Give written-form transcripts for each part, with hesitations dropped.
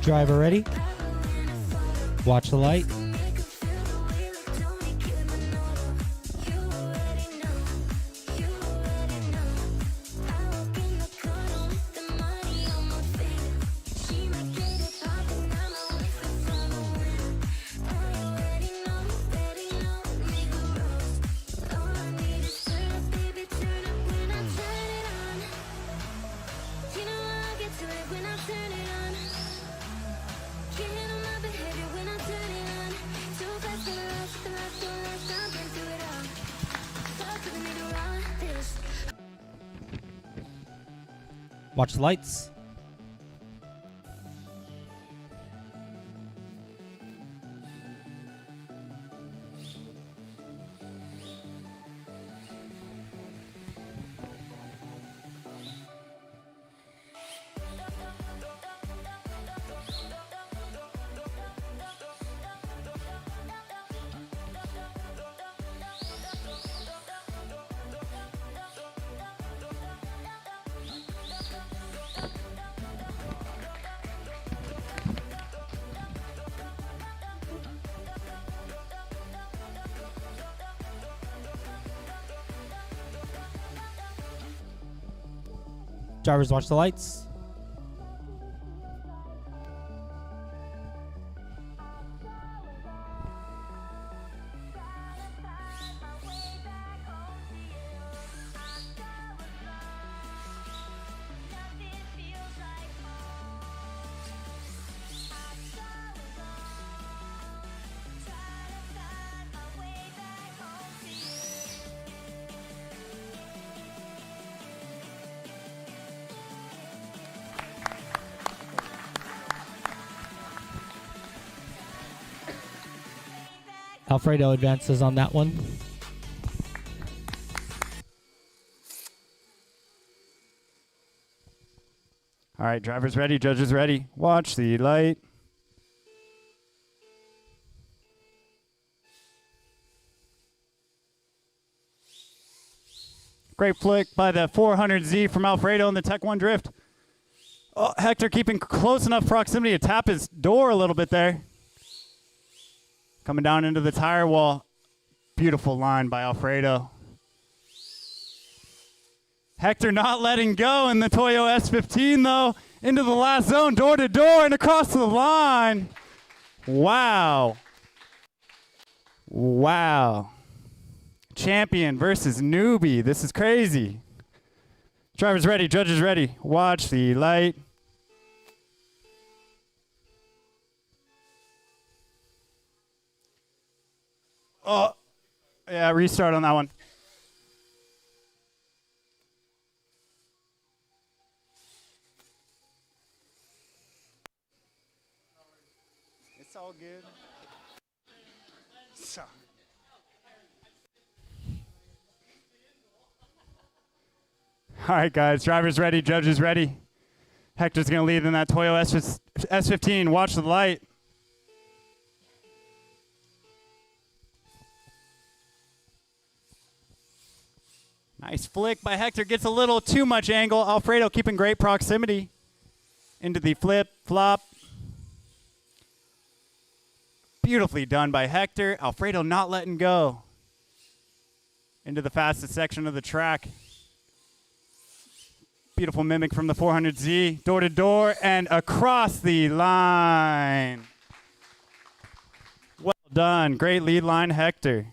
Driver ready. Watch the light. Watch the lights. Drivers, watch the lights. Alfredo advances on that one. All right, drivers ready, judges ready. Watch the light. Great flick by the 400Z from Alfredo in the Tech1Drift. Oh, Hector keeping close enough proximity to tap his door a little bit there. Coming down into the tire wall. Beautiful line by Alfredo. Hector not letting go in the Toyo S15 though. Into the last zone, door to door and across the line. Wow. Wow. Champion versus newbie. This is crazy. Drivers ready, judges ready. Watch the light. Oh, yeah, restart on that one. It's all good. So. All right, guys, drivers ready, judges ready. Hector's going to lead in that Toyo S15. Watch the light. Nice flick by Hector. Gets a little too much angle. Alfredo keeping great proximity. Into the flip, flop. Beautifully done by Hector. Alfredo not letting go. Into the fastest section of the track. Beautiful mimic from the 400Z. Door to door and across the line. Well done. Great lead line, Hector.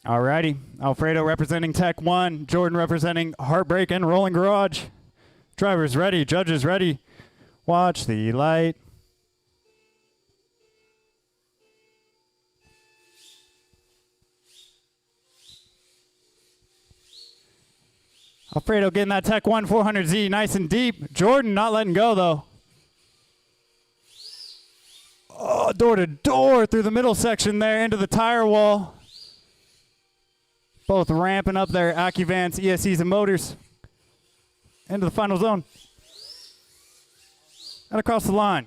Alrighty, Alfredo representing Tech 1, Jordan representing Heartbreak and Rolling Garage. Drivers ready, judges ready. Watch the light. Alfredo getting that Tech 1 400Z nice and deep. Jordan not letting go though. Oh, door to door through the middle section there into the tire wall. Both ramping up their AccuVans, ESCs, and motors into the final zone. And across the line.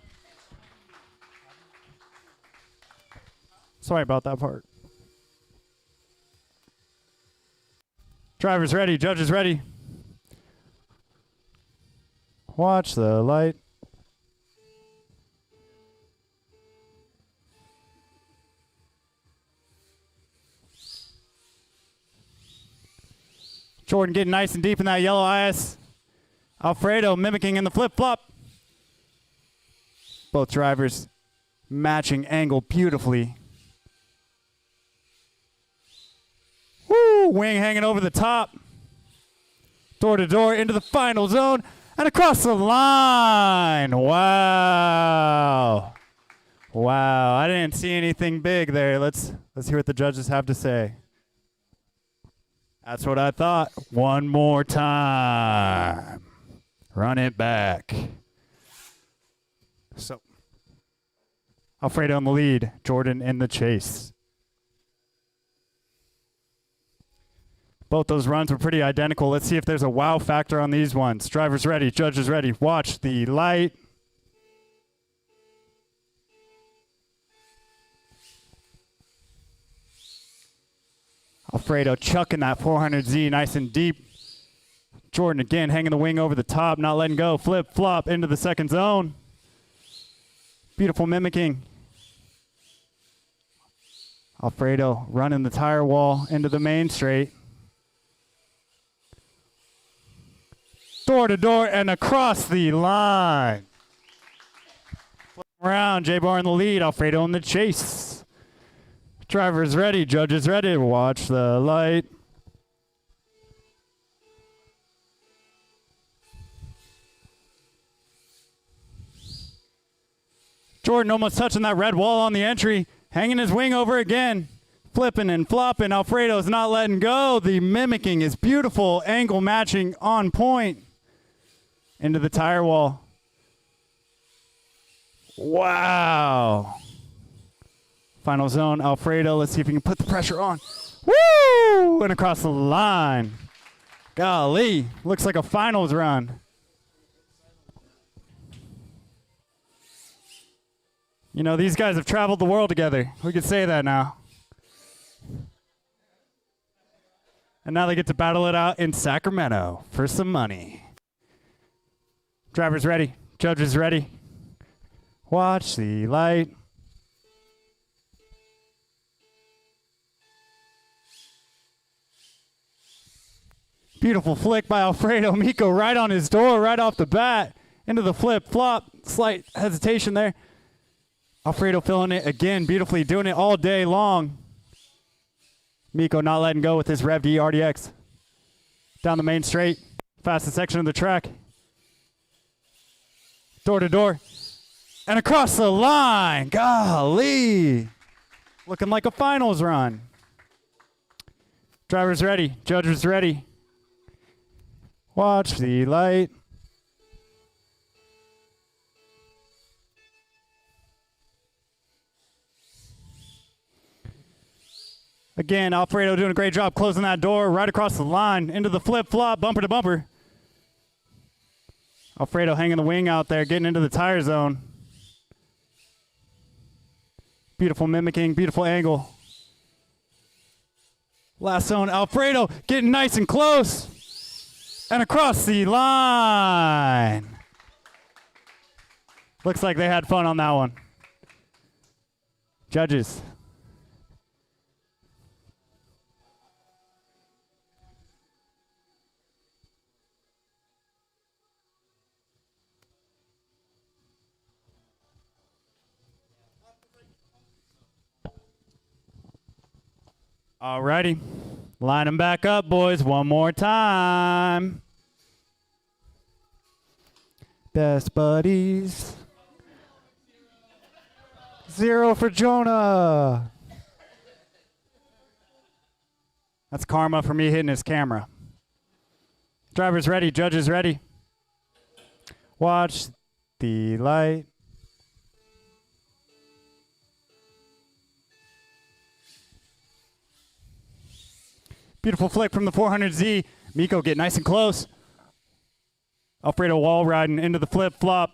Sorry about that part. Drivers ready, judges ready. Watch the light. Jordan getting nice and deep in that yellow ice. Alfredo mimicking in the flip-flop. Both drivers matching angle beautifully. Woo! Wing hanging over the top. Door to door into the final zone and across the line. Wow. Wow. I didn't see anything big there. Let's hear what the judges have to say. That's what I thought. One more time. Run it back. So, Alfredo in the lead, Jordan in the chase. Both those runs were pretty identical. Let's see if there's a wow factor on these ones. Drivers ready, judges ready. Watch the light. Alfredo chucking that 400Z nice and deep. Jordan again hanging the wing over the top, not letting go. Flip, flop into the second zone. Beautiful mimicking. Alfredo running the tire wall into the main straight. Door to door and across the line. Flip around, J-Bar in the lead, Alfredo in the chase. Drivers ready, judges ready. Watch the light. Jordan almost touching that red wall on the entry, hanging his wing over again, flipping and flopping. Alfredo's not letting go. The mimicking is beautiful, angle matching on point. Into the tire wall. Wow. Final zone, Alfredo. Let's see if we can put the pressure on. Woo! And across the line. Golly, looks like a finals run. You know, these guys have traveled the world together. We could say that now. And now they get to battle it out in Sacramento for some money. Drivers ready, judges ready. Watch the light. Beautiful flick by Alfredo. Miko right on his door, right off the bat. Into the flip, flop. Slight hesitation there. Alfredo filling it again, beautifully doing it all day long. Miko not letting go with his Rev D RDX. Down the main straight, fastest section of the track. Door to door. And across the line. Golly. Looking like a finals run. Drivers ready, judges ready. Watch the light. Again, Alfredo doing a great job closing that door right across the line into the flip-flop, bumper to bumper. Alfredo hanging the wing out there, getting into the tire zone. Beautiful mimicking, beautiful angle. Last zone, Alfredo getting nice and close. And across the line. Looks like they had fun on that one. Judges. Alrighty. Line them back up, boys, one more time. Best buddies. 0 for Jonah. That's karma for me hitting his camera. Drivers ready, judges ready. Watch the light. Beautiful flick from the 400Z. Miko get nice and close. Alfredo wall riding into the flip flop.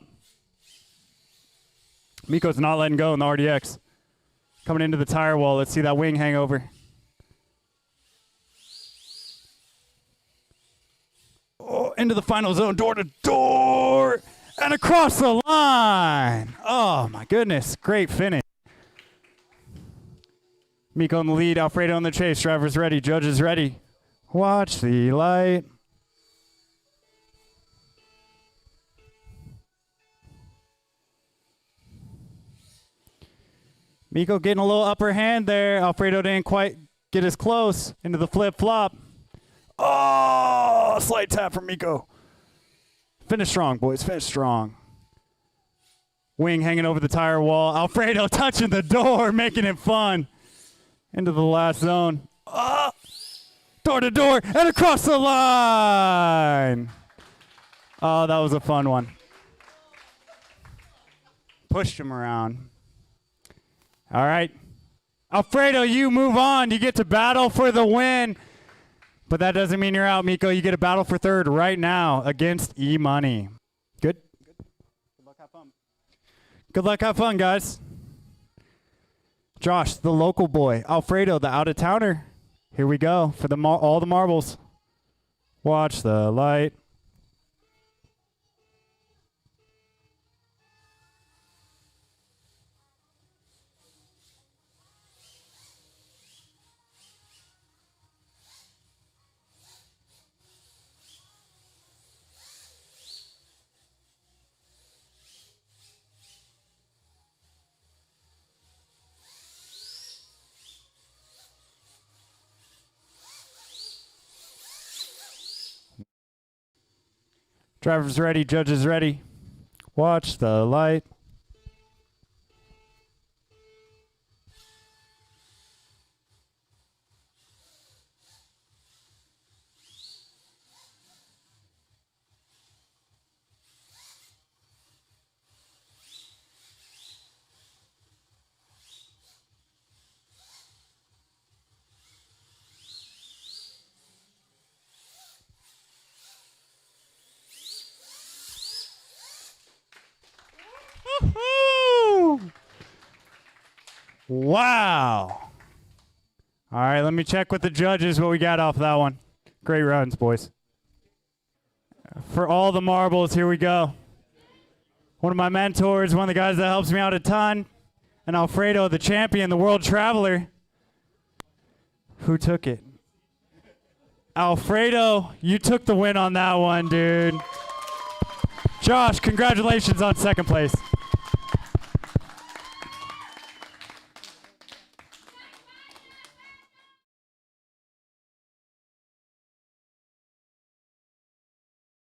Miko's not letting go in the RDX. Coming into the tire wall. Let's see that wing hangover. Oh, into the final zone, door to door, and across the line. Oh, my goodness. Great finish. Miko in the lead, Alfredo in the chase. Drivers ready, judges ready. Watch the light. Miko getting a little upper hand there. Alfredo didn't quite get as close into the flip-flop. Oh, slight tap from Miko. Finish strong, boys. Finish strong. Wing hanging over the tire wall. Alfredo touching the door, making it fun. Into the last zone. Oh, door to door and across the line. Oh, that was a fun one. Pushed him around. All right. Alfredo, you move on. You get to battle for the win. But that doesn't mean you're out, Miko. You get a battle for third right now against E-Money. Good? Good luck, have fun. Good luck, have fun, guys. Josh, the local boy. Alfredo, the out-of-towner. Here we go for all the marbles. Watch the light. Drivers ready, judges ready. Watch the light. Woo-hoo! Wow. All right, let me check with the judges what we got off that one. Great runs, boys. For all the marbles, here we go. One of my mentors, one of the guys that helps me out a ton, and Alfredo, the champion, the world traveler. Who took it? Alfredo, you took the win on that one, dude. Josh, congratulations on second place.